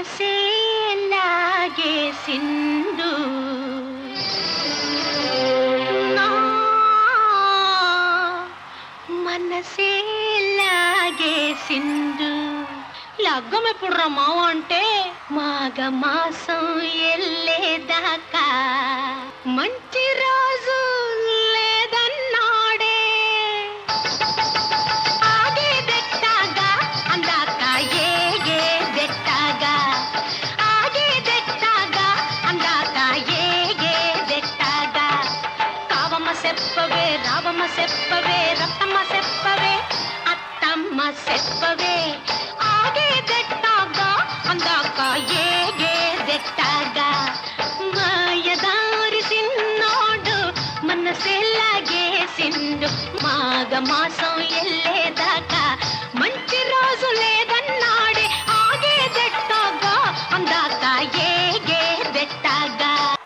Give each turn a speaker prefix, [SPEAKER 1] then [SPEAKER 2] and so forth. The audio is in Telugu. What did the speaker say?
[SPEAKER 1] మనసే లాగేసిండు నా మనసే లాగేసిండు లగ్గం ఎప్పుడు రా మావ అంటే మాఘ మాసం ఎల్లేదాకా మంచి రోజు లేదన్నాడే ఆగేదెట్టాగా అందాక ఏగేదెట్టాగా ఆగేదెట్టాగా అందాక ఏగేదెట్టాగా కావమ్మ చెప్పవే రావమ్మ చెప్పవే రత్తమ్మ చెప్పవే అత్తమ్మ చెప్పవే ఆగేదెట్టాగా అందాక ఏగేదెట్టాగా మాయదారి సిన్నోడు మనసే లాగేసిండు మాఘ మాసం ఎల్లేదాకా